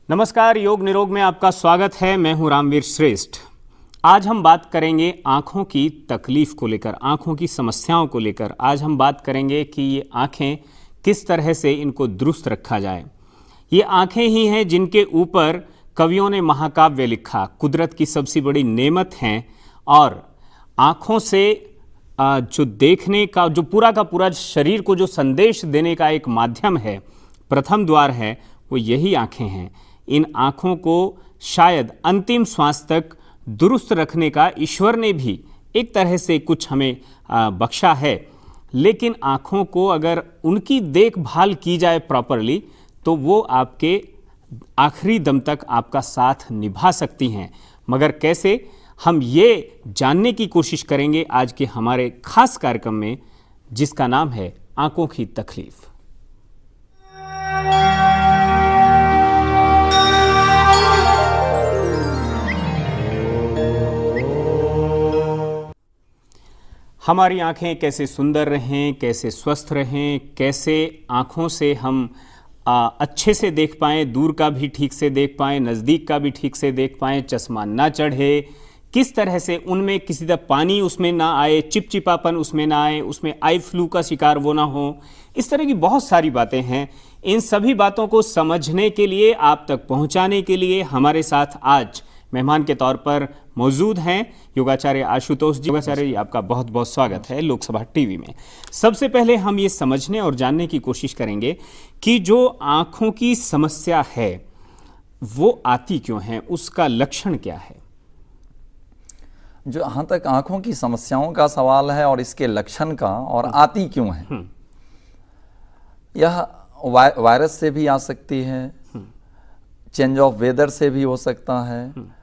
नमस्कार, योग निरोग में आपका स्वागत है। मैं हूं रामवीर श्रेष्ठ। आज हम बात करेंगे आँखों की तकलीफ को लेकर, आँखों की समस्याओं को लेकर। आज हम बात करेंगे कि ये आँखें किस तरह से इनको दुरुस्त रखा जाए। ये आँखें ही हैं जिनके ऊपर कवियों ने महाकाव्य लिखा, कुदरत की सबसे बड़ी नेमत हैं। और आँखों से जो देखने का, जो पूरा का पूरा शरीर को जो संदेश देने का एक माध्यम है, प्रथम द्वार है, वो यही आँखें हैं। इन आँखों को शायद अंतिम श्वास तक दुरुस्त रखने का ईश्वर ने भी एक तरह से कुछ हमें बख्शा है। लेकिन आँखों को अगर उनकी देखभाल की जाए प्रॉपरली, तो वो आपके आखिरी दम तक आपका साथ निभा सकती हैं। मगर कैसे, हम ये जानने की कोशिश करेंगे आज के हमारे खास कार्यक्रम में, जिसका नाम है आँखों की तकलीफ। हमारी आँखें कैसे सुंदर रहें, कैसे स्वस्थ रहें, कैसे आँखों से हम अच्छे से देख पाएँ, दूर का भी ठीक से देख पाएँ, नज़दीक का भी ठीक से देख पाएँ, चश्मा ना चढ़े, किस तरह से उनमें किसी तरह पानी उसमें ना आए, चिपचिपापन उसमें ना आए, उसमें आई फ्लू का शिकार वो ना हो। इस तरह की बहुत सारी बातें हैं। इन सभी बातों को समझने के लिए, आप तक पहुँचाने के लिए हमारे साथ आज मेहमान के तौर पर मौजूद हैं योगाचार्य आशुतोष जी। योगाचार्य जी, आपका बहुत बहुत स्वागत है लोकसभा टीवी में। सबसे पहले हम ये समझने और जानने की कोशिश करेंगे कि जो आँखों की समस्या है वो आती क्यों है, उसका लक्षण क्या है। जहाँ तक आँखों की समस्याओं का सवाल है और इसके लक्षण का और आती क्यों है, यह वायरस से भी आ सकती है, चेंज ऑफ वेदर से भी हो सकता है।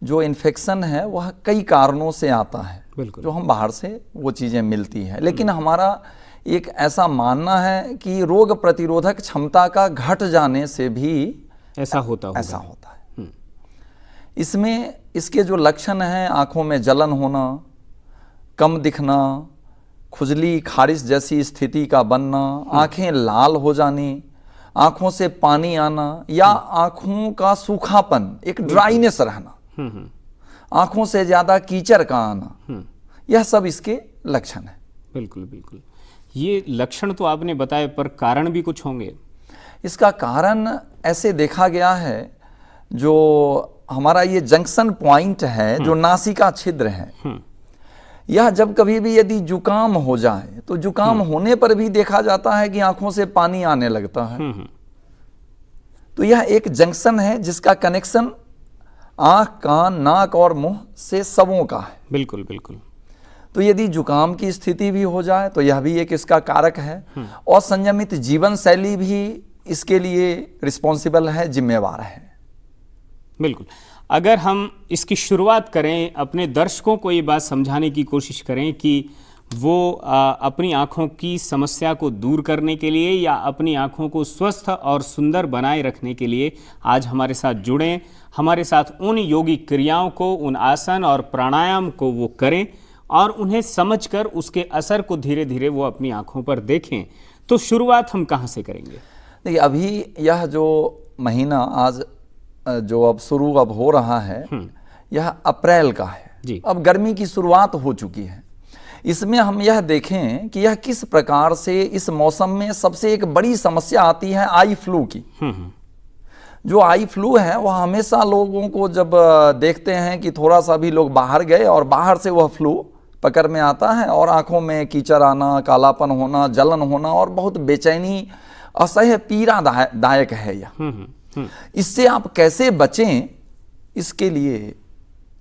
जो इन्फेक्शन है वह कई कारणों से आता है, जो हम बाहर से वो चीज़ें मिलती हैं। लेकिन हमारा एक ऐसा मानना है कि रोग प्रतिरोधक क्षमता का घट जाने से भी ऐसा होता है। इसमें इसके जो लक्षण हैं, आँखों में जलन होना, कम दिखना, खुजली खारिश जैसी स्थिति का बनना, आँखें लाल हो जानी, आँखों से पानी आना या आँखों का सूखापन, एक ड्राइनेस रहना, आँखों से ज़्यादा कीचड़ का आना, यह सब इसके लक्षण है। बिल्कुल बिल्कुल, ये लक्षण तो आपने बताए, पर कारण भी कुछ होंगे। इसका कारण ऐसे देखा गया है, जो हमारा ये जंक्शन पॉइंट है, जो नासिका छिद्र है, यह जब कभी भी यदि जुकाम हो जाए तो जुकाम होने पर भी देखा जाता है कि आंखों से पानी आने लगता है। तो यह एक जंक्शन है जिसका कनेक्शन आंख, कान, नाक और मुंह से सबों का है। बिल्कुल बिल्कुल। तो यदि जुकाम की स्थिति भी हो जाए तो यह भी एक इसका कारक है। और संयमित जीवन शैली भी इसके लिए रिस्पॉन्सिबल है, जिम्मेवार है। बिल्कुल। अगर हम इसकी शुरुआत करें, अपने दर्शकों को ये बात समझाने की कोशिश करें कि वो अपनी आँखों की समस्या को दूर करने के लिए या अपनी आँखों को स्वस्थ और सुंदर बनाए रखने के लिए आज हमारे साथ जुड़ें, हमारे साथ उन योगिक क्रियाओं को, उन आसन और प्राणायाम को वो करें और उन्हें समझकर उसके असर को धीरे धीरे वो अपनी आँखों पर देखें। तो शुरुआत हम कहाँ से करेंगे? देखिए, अभी यह जो महीना आज जो अब शुरू अब हो रहा है, यह अप्रैल का है जी। अब गर्मी की शुरुआत हो चुकी है। इसमें हम यह देखें कि यह किस प्रकार से इस मौसम में सबसे एक बड़ी समस्या आती है आई फ्लू की। जो आई फ्लू है वह हमेशा लोगों को जब देखते हैं कि थोड़ा सा भी लोग बाहर गए और बाहर से वह फ्लू पकड़ में आता है और आंखों में कीचड़ आना, कालापन होना, जलन होना और बहुत बेचैनी, असह्य पीड़ादायक है यह। इससे आप कैसे बचें, इसके लिए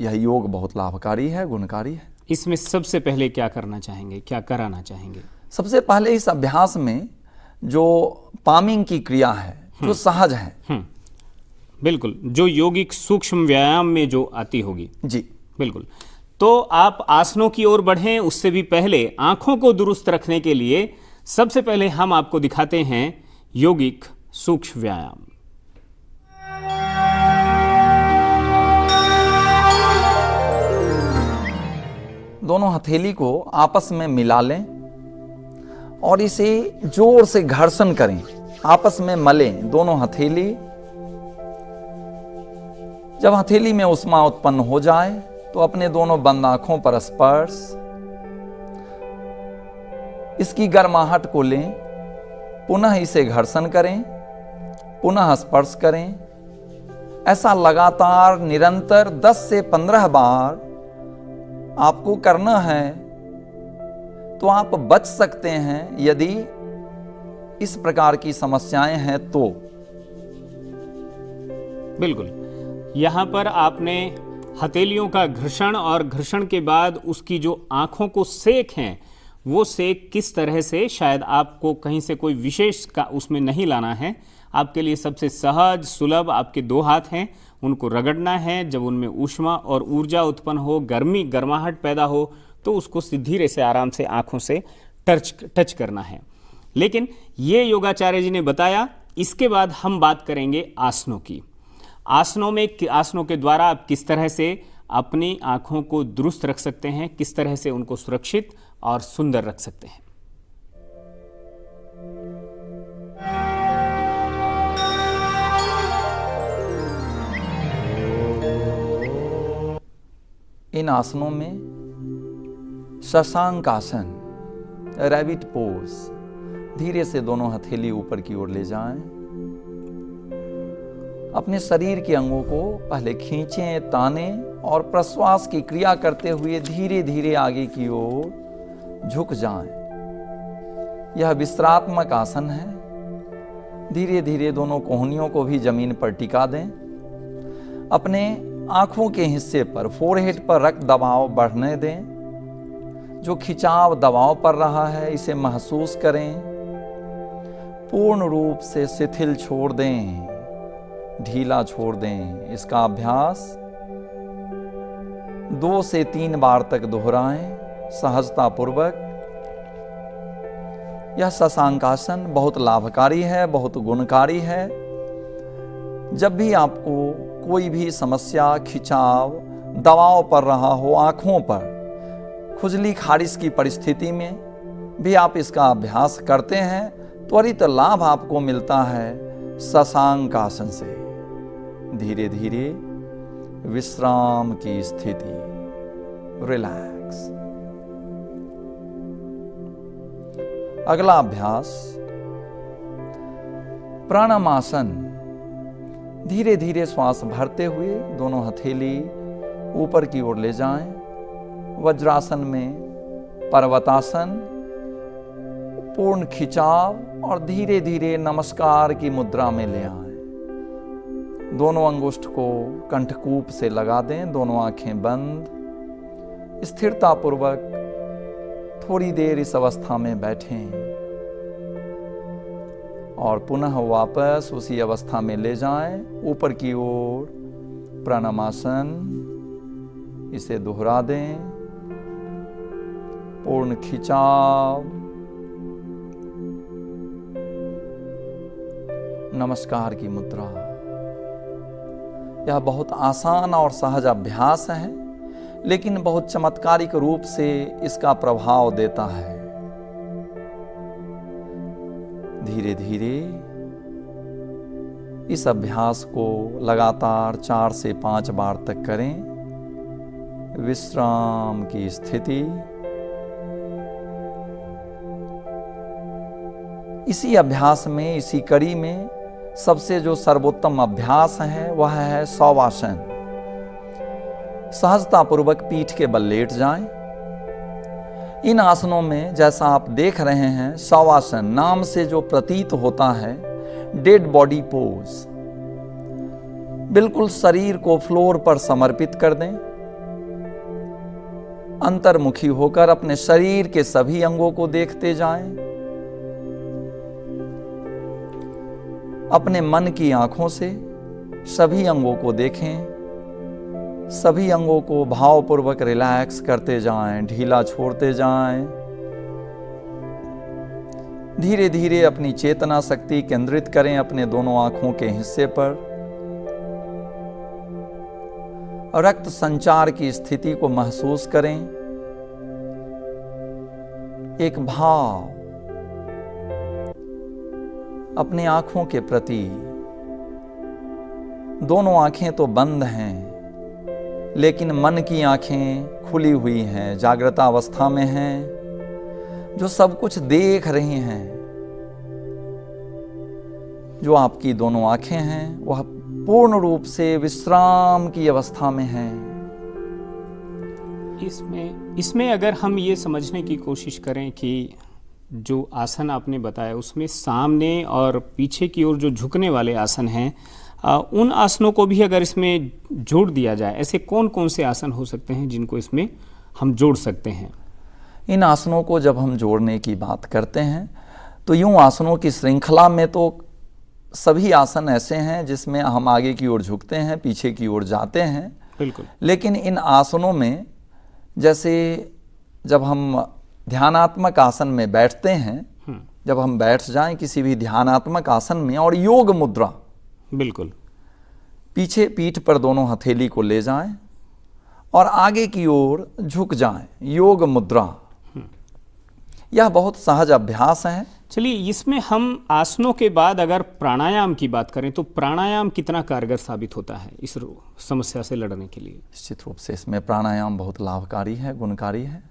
यह योग बहुत लाभकारी है, गुणकारी है। इसमें सबसे पहले क्या करना चाहेंगे, क्या कराना चाहेंगे? सबसे पहले इस अभ्यास में जो पामिंग की क्रिया है, जो सहज है, बिल्कुल, जो योगिक सूक्ष्म व्यायाम में जो आती होगी जी, बिल्कुल। तो आप आसनों की ओर बढ़ें, उससे भी पहले आंखों को दुरुस्त रखने के लिए सबसे पहले हम आपको दिखाते हैं योगिक सूक्ष्म व्यायाम। दोनों हथेली को आपस में मिला लें और इसे जोर से घर्षण करें, आपस में मलें। दोनों हथेली जब हथेली में उष्मा उत्पन्न हो जाए तो अपने दोनों बंद आंखों पर स्पर्श, इसकी गर्माहट को लें, पुनः इसे घर्षण करें, पुनः स्पर्श करें। ऐसा लगातार निरंतर 10 से 15 बार आपको करना है तो आप बच सकते हैं। यदि इस प्रकार की समस्याएं हैं तो बिल्कुल, यहाँ पर आपने हथेलियों का घर्षण और घर्षण के बाद उसकी जो आंखों को सेक हैं, वो सेक किस तरह से, शायद आपको कहीं से कोई विशेष का उसमें नहीं लाना है। आपके लिए सबसे सहज सुलभ आपके 2 हाथ हैं, उनको रगड़ना है। जब उनमें ऊष्मा और ऊर्जा उत्पन्न हो, गर्माहट पैदा हो, तो उसको धीरे से आराम से आंखों से टच करना है। लेकिन ये योगाचार्य जी ने बताया। इसके बाद हम बात करेंगे आसनों की। आसनों के द्वारा आप किस तरह से अपनी आंखों को दुरुस्त रख सकते हैं, किस तरह से उनको सुरक्षित और सुंदर रख सकते हैं। इन आसनों में शशांक आसन, रैबिट पोज, धीरे से दोनों हथेली ऊपर की ओर ले जाएं। अपने शरीर के अंगों को पहले खींचें, तानें और प्रश्वास की क्रिया करते हुए धीरे धीरे आगे की ओर झुक जाएं। यह विश्रात्मक आसन है। धीरे धीरे दोनों कोहनियों को भी जमीन पर टिका दें। अपने आंखों के हिस्से पर, फोरहेड पर रक्त दबाव बढ़ने दें। जो खिंचाव दबाव पर रहा है इसे महसूस करें। पूर्ण रूप से शिथिल छोड़ दें, ढीला छोड़ दें। इसका अभ्यास 2 से 3 बार तक दोहराएं सहजता पूर्वक। यह शशांकासन बहुत लाभकारी है, बहुत गुणकारी है। जब भी आपको कोई भी समस्या, खिंचाव, दबाव पड़ रहा हो आंखों पर, खुजली खारिश की परिस्थिति में भी आप इसका अभ्यास करते हैं, त्वरित लाभ आपको मिलता है शशांक आसन से। धीरे धीरे विश्राम की स्थिति, रिलैक्स। अगला अभ्यास प्राणायामासन। धीरे धीरे श्वास भरते हुए दोनों हथेली ऊपर की ओर ले जाएं। वज्रासन में पर्वतासन, पूर्ण खिंचाव और धीरे धीरे नमस्कार की मुद्रा में ले आएं। दोनों अंगुष्ठ को कंठकूप से लगा दें, दोनों आंखें बंद। स्थिरता पूर्वक थोड़ी देर इस अवस्था में बैठें और पुनः वापस उसी अवस्था में ले जाएं, ऊपर की ओर प्राणायामासन। इसे दोहरा दें। पूर्ण खिंचाव, नमस्कार की मुद्रा। यह बहुत आसान और सहज अभ्यास है, लेकिन बहुत चमत्कारिक रूप से इसका प्रभाव देता है। धीरे धीरे इस अभ्यास को लगातार 4 से 5 बार तक करें। विश्राम की स्थिति। इसी अभ्यास में, इसी कड़ी में सबसे जो सर्वोत्तम अभ्यास है वह है शवासन। सहजता पूर्वक पीठ के बल लेट जाएं। इन आसनों में जैसा आप देख रहे हैं, शवासन नाम से जो प्रतीत होता है, डेड बॉडी पोज। बिल्कुल शरीर को फ्लोर पर समर्पित कर दें। अंतर्मुखी होकर अपने शरीर के सभी अंगों को देखते जाएं। अपने मन की आंखों से सभी अंगों को देखें। सभी अंगों को भावपूर्वक रिलैक्स करते जाएं, ढीला छोड़ते जाएं। धीरे धीरे अपनी चेतना शक्ति केंद्रित करें अपने दोनों आंखों के हिस्से पर। रक्त संचार की स्थिति को महसूस करें। एक भाव अपनी आंखों के प्रति दोनों आंखें तो बंद हैं, लेकिन मन की आंखें खुली हुई हैं, जागृत अवस्था में हैं, जो सब कुछ देख रही हैं। जो आपकी दोनों आंखें हैं वह पूर्ण रूप से विश्राम की अवस्था में हैं। इसमें अगर हम ये समझने की कोशिश करें कि जो आसन आपने बताया उसमें सामने और पीछे की ओर जो झुकने वाले आसन हैं, उन आसनों को भी अगर इसमें जोड़ दिया जाए, ऐसे कौन कौन से आसन हो सकते हैं जिनको इसमें हम जोड़ सकते हैं? इन आसनों को जब हम जोड़ने की बात करते हैं तो यूं आसनों की श्रृंखला में तो सभी आसन ऐसे हैं जिसमें हम आगे की ओर झुकते हैं, पीछे की ओर जाते हैं। बिल्कुल। लेकिन इन आसनों में जैसे जब हम ध्यानात्मक आसन में बैठते हैं, जब हम बैठ जाएं किसी भी ध्यानात्मक आसन में और योग मुद्रा, बिल्कुल, पीछे पीठ पर दोनों हथेली को ले जाएं और आगे की ओर झुक जाएं, योग मुद्रा। यह बहुत सहज अभ्यास है। चलिए, इसमें हम आसनों के बाद अगर प्राणायाम की बात करें तो प्राणायाम कितना कारगर साबित होता है इस समस्या से लड़ने के लिए? निश्चित रूप से इसमें प्राणायाम बहुत लाभकारी है, गुणकारी है।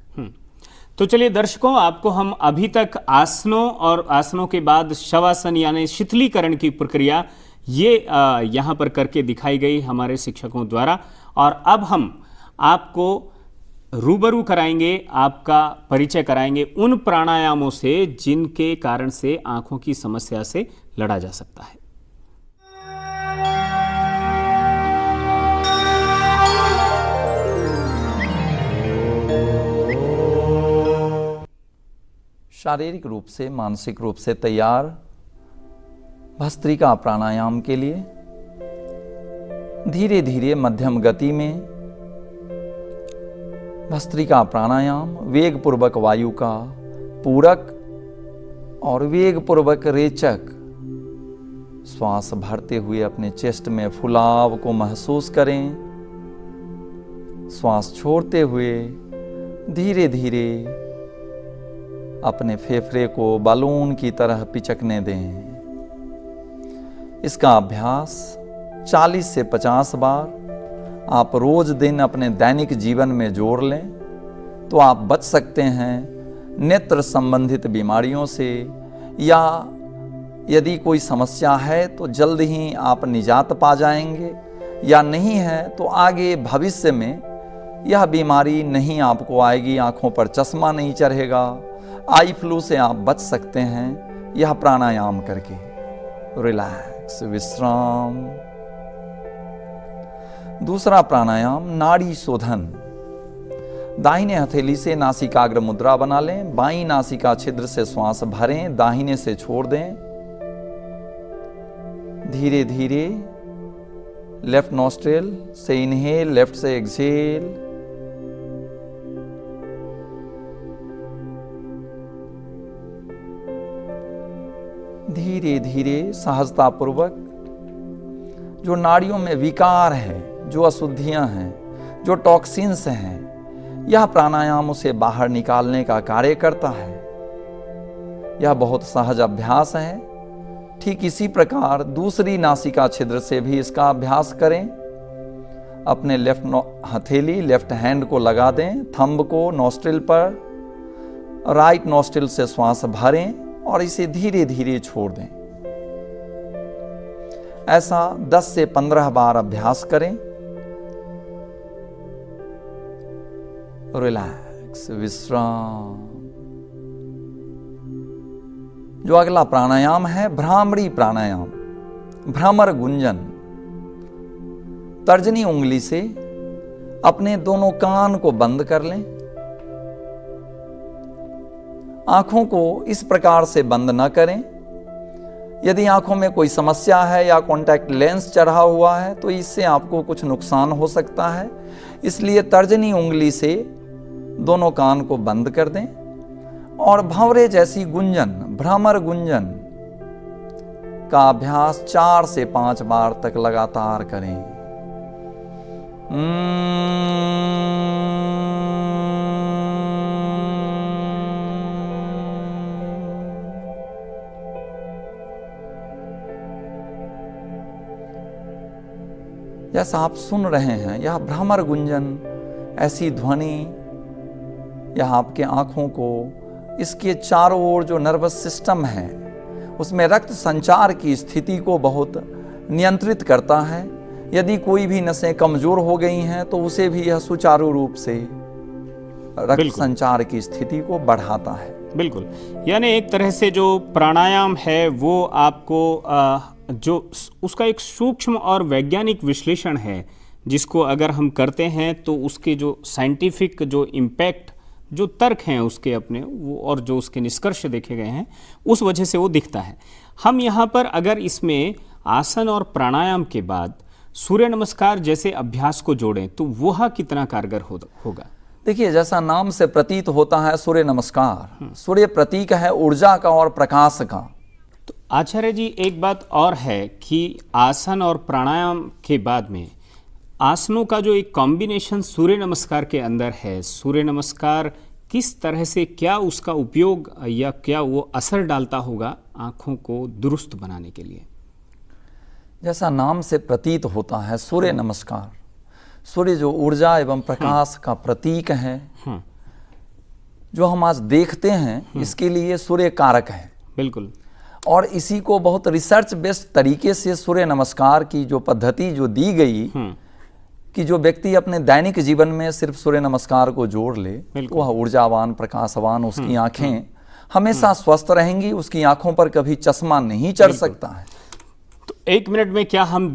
तो चलिए दर्शकों, आपको हम अभी तक आसनों और आसनों के बाद शवासन यानी शिथिलीकरण की प्रक्रिया ये यहाँ पर करके दिखाई गई हमारे शिक्षकों द्वारा, और अब हम आपको रूबरू कराएंगे, आपका परिचय कराएंगे उन प्राणायामों से जिनके कारण से आंखों की समस्या से लड़ा जा सकता है। शारीरिक रूप से, मानसिक रूप से तैयार भस्त्रिका प्राणायाम के लिए धीरे धीरे मध्यम गति में भस्त्रिका प्राणायाम वेग पूर्वक वायु का पूरक और वेग पूर्वक रेचक श्वास भरते हुए अपने चेस्ट में फुलाव को महसूस करें। श्वास छोड़ते हुए धीरे धीरे अपने फेफड़े को बालून की तरह पिचकने दें। इसका अभ्यास 40 से 50 बार आप रोज दिन अपने दैनिक जीवन में जोड़ लें तो आप बच सकते हैं नेत्र संबंधित बीमारियों से, या यदि कोई समस्या है तो जल्द ही आप निजात पा जाएंगे, या नहीं है तो आगे भविष्य में यह बीमारी नहीं आपको आएगी, आंखों पर चश्मा नहीं चढ़ेगा, आई फ्लू से आप बच सकते हैं यह प्राणायाम करके। रिलैक्स, विश्राम। दूसरा प्राणायाम नाड़ी शोधन। दाहिने हथेली से नासिकाग्र मुद्रा बना लें, बाईं नासिका छिद्र से श्वास भरें, दाहिने से छोड़ दें। धीरे धीरे लेफ्ट नॉस्ट्रिल से इनहेल, लेफ्ट से एक्सहेल। धीरे धीरे सहजतापूर्वक जो नाड़ियों में विकार है, जो अशुद्धियां हैं, जो टॉक्सिन्स हैं, यह प्राणायाम उसे बाहर निकालने का कार्य करता है। यह बहुत सहज अभ्यास है। ठीक इसी प्रकार दूसरी नासिका छिद्र से भी इसका अभ्यास करें। अपने लेफ्ट हथेली, लेफ्ट हैंड को लगा दें, थंब को नॉस्ट्रिल पर, राइट नॉस्ट्रिल से श्वास भरें और इसे धीरे धीरे छोड़ दें। ऐसा 10 से 15 बार अभ्यास करें। रिलैक्स, विश्राम। जो अगला प्राणायाम है भ्रामरी प्राणायाम, भ्रमर गुंजन। तर्जनी उंगली से अपने दोनों कान को बंद कर लें। आंखों को इस प्रकार से बंद न करें। यदि आंखों में कोई समस्या है या कॉन्टैक्ट लेंस चढ़ा हुआ है तो इससे आपको कुछ नुकसान हो सकता है, इसलिए तर्जनी उंगली से दोनों कान को बंद कर दें और भंवरे जैसी गुंजन, भ्रमर गुंजन का अभ्यास 4 से 5 बार तक लगातार करें। जैसा आप सुन रहे हैं, यह भ्रमर गुंजन, ऐसी ध्वनि, यह आपके आँखों को, इसके चारों ओर जो नर्वस सिस्टम है उसमें रक्त संचार की स्थिति को बहुत नियंत्रित करता है। यदि कोई भी नसें कमजोर हो गई हैं तो उसे भी यह सुचारू रूप से रक्त संचार की स्थिति को बढ़ाता है। बिल्कुल, यानी एक तरह से जो प्राणायाम है वो आपको जो उसका एक सूक्ष्म और वैज्ञानिक विश्लेषण है, जिसको अगर हम करते हैं तो उसके जो साइंटिफिक जो इम्पैक्ट, जो तर्क हैं उसके अपने वो, और जो उसके निष्कर्ष देखे गए हैं, उस वजह से वो दिखता है। हम यहाँ पर अगर इसमें आसन और प्राणायाम के बाद सूर्य नमस्कार जैसे अभ्यास को जोड़ें तो वह कितना कारगर होगा? देखिए, जैसा नाम से प्रतीत होता है सूर्य नमस्कार, सूर्य प्रतीक है ऊर्जा का और प्रकाश का। तो आचार्य जी, एक बात और है कि आसन और प्राणायाम के बाद में आसनों का जो एक कॉम्बिनेशन सूर्य नमस्कार के अंदर है, सूर्य नमस्कार किस तरह से, क्या उसका उपयोग या क्या वो असर डालता होगा आँखों को दुरुस्त बनाने के लिए? जैसा नाम से प्रतीत होता है सूर्य नमस्कार, सूर्य जो ऊर्जा एवं प्रकाश का प्रतीक है, जो हम आज देखते हैं, इसके लिए सूर्य कारक है। बिल्कुल। और इसी को बहुत रिसर्च बेस्ड तरीके से सूर्य नमस्कार की जो पद्धति जो दी गई कि जो व्यक्ति अपने दैनिक जीवन में सिर्फ सूर्य नमस्कार को जोड़ ले, वह ऊर्जावान, प्रकाशवान, उसकी आंखें हमेशा स्वस्थ रहेंगी, उसकी आंखों पर कभी चश्मा नहीं चढ़ सकता है। तो 1 मिनट में क्या हम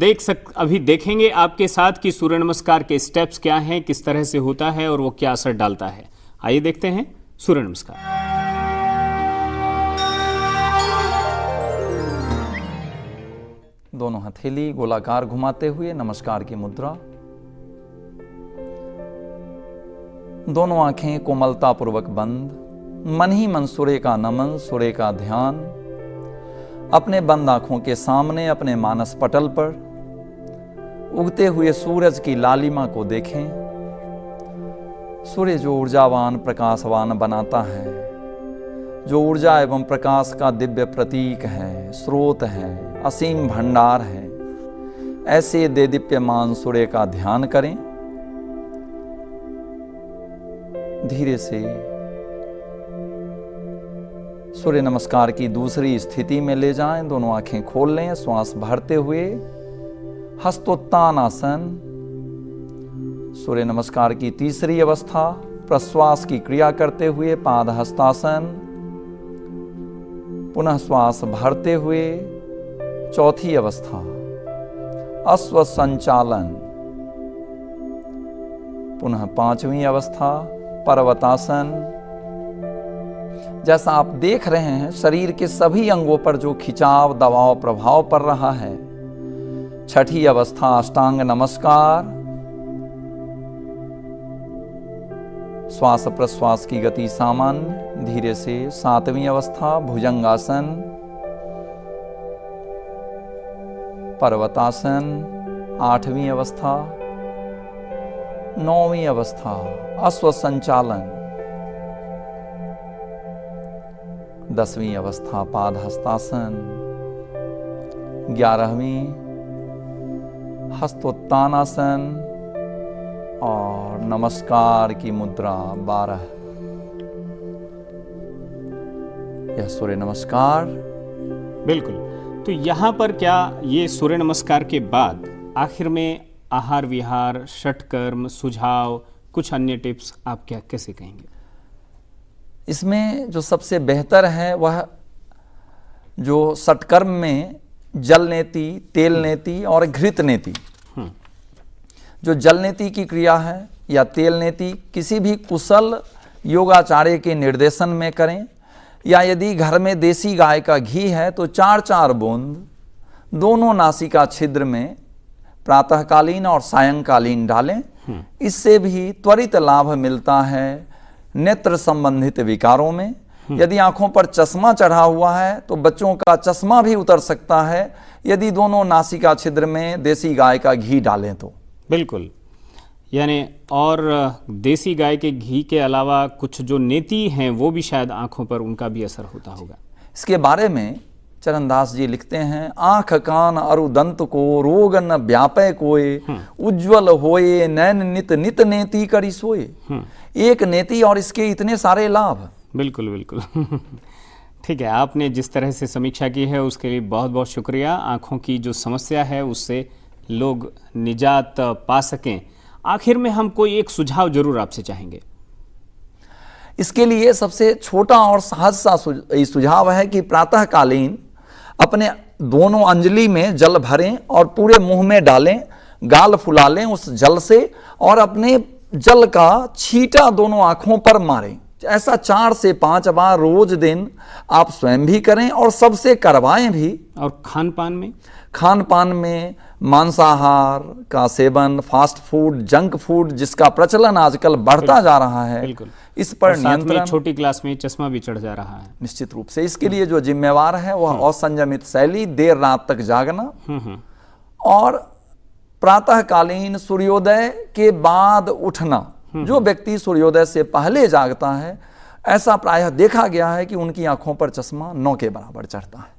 अभी देखेंगे आपके साथ कि सूर्य नमस्कार के स्टेप्स क्या हैं, किस तरह से होता है और वो क्या असर डालता है? आइए देखते हैं सूर्य नमस्कार। दोनों हथेली गोलाकार घुमाते हुए नमस्कार की मुद्रा, दोनों आंखें कोमलता पूर्वक बंद, मन ही मन सूर्य का नमन, सूर्य का ध्यान। अपने बंद आंखों के सामने अपने मानस पटल पर उगते हुए सूरज की लालिमा को देखें। सूर्य जो ऊर्जावान, प्रकाशवान बनाता है, जो ऊर्जा एवं प्रकाश का दिव्य प्रतीक है, स्रोत है, असीम भंडार है, ऐसे देदीप्यमान सूर्य का ध्यान करें। धीरे से सूर्य नमस्कार की दूसरी स्थिति में ले जाएं, दोनों आंखें खोल लें, श्वास भरते हुए हस्तोत्तान आसन। सूर्य नमस्कार की तीसरी अवस्था, प्रश्वास की क्रिया करते हुए पाद हस्तासन। पुनः श्वास भरते हुए चौथी अवस्था, अश्व संचालन। पुनः पांचवी अवस्था, पर्वतासन। जैसा आप देख रहे हैं, शरीर के सभी अंगों पर जो खिंचाव, दबाव, प्रभाव पड़ रहा है। छठी अवस्था, अष्टांग नमस्कार। श्वास प्रश्वास की गति सामान्य, धीरे से। सातवीं अवस्था, भुजंगासन, पर्वतासन। आठवीं अवस्था, नौवीं अवस्था, अश्व संचालन। 10वीं अवस्था, पाद हस्तासन। 11वीं, हस्तोत्तानासन। और नमस्कार की मुद्रा 12। यह सूर्य नमस्कार। बिल्कुल। तो यहाँ पर क्या ये सूर्य नमस्कार के बाद आखिर में आहार विहार, षटकर्म, सुझाव, कुछ अन्य टिप्स आप क्या कैसे कहेंगे? इसमें जो सबसे बेहतर है वह जो षटकर्म में जल नेति, तेल नेति और घृत नेति। जो जल नेति की क्रिया है या तेल नेति किसी भी कुशल योगाचार्य के निर्देशन में करें, या यदि घर में देसी गाय का घी है तो 4-4 बूंद दोनों नासिका छिद्र में प्रातःकालीन और सायंकालीन डालें। इससे भी त्वरित लाभ मिलता है नेत्र संबंधित विकारों में। यदि आंखों पर चश्मा चढ़ा हुआ है तो बच्चों का चश्मा भी उतर सकता है यदि दोनों नासिका छिद्र में देसी गाय का घी डालें तो। बिल्कुल, यानी और देसी गाय के घी के अलावा कुछ जो नेति हैं वो भी शायद आंखों पर उनका भी असर होता होगा। इसके बारे में चरणदास जी लिखते हैं, आंख कान अरु दंत को रोग न व्यापय कोय, उज्ज्वल होए नैन नित नित नेति करी सोए। एक नेति और इसके इतने सारे लाभ। बिल्कुल बिल्कुल। ठीक है, आपने जिस तरह से समीक्षा की है उसके लिए बहुत बहुत शुक्रिया। आँखों की जो समस्या है उससे लोग निजात पा सकें, आखिर में हम कोई एक सुझाव जरूर आपसे चाहेंगे। इसके लिए सबसे छोटा और सहज सा सुझाव है कि प्रातःकालीन अपने दोनों अंजलि में जल भरें और पूरे मुंह में डालें, गाल फुला लें उस जल से और अपने जल का छींटा दोनों आंखों पर मारें। ऐसा 4 से 5 बार रोज दिन आप स्वयं भी करें और सबसे करवाएं भी। और खान पान में मांसाहार का seven, fast food, junk food जिसका प्रचलन आजकल बढ़ता जा रहा है, इस पर नियंत्रण। छोटी क्लास में चश्मा भी चढ़ जा रहा है। निश्चित रूप से इसके लिए जो जिम्मेवार है वह असंयमित शैली, देर रात तक जागना और प्रातःकालीन सूर्योदय के बाद उठना। जो व्यक्ति सूर्योदय से पहले जागता है, ऐसा प्रायः देखा गया है कि उनकी आंखों पर चश्मा 9 के बराबर चढ़ता है।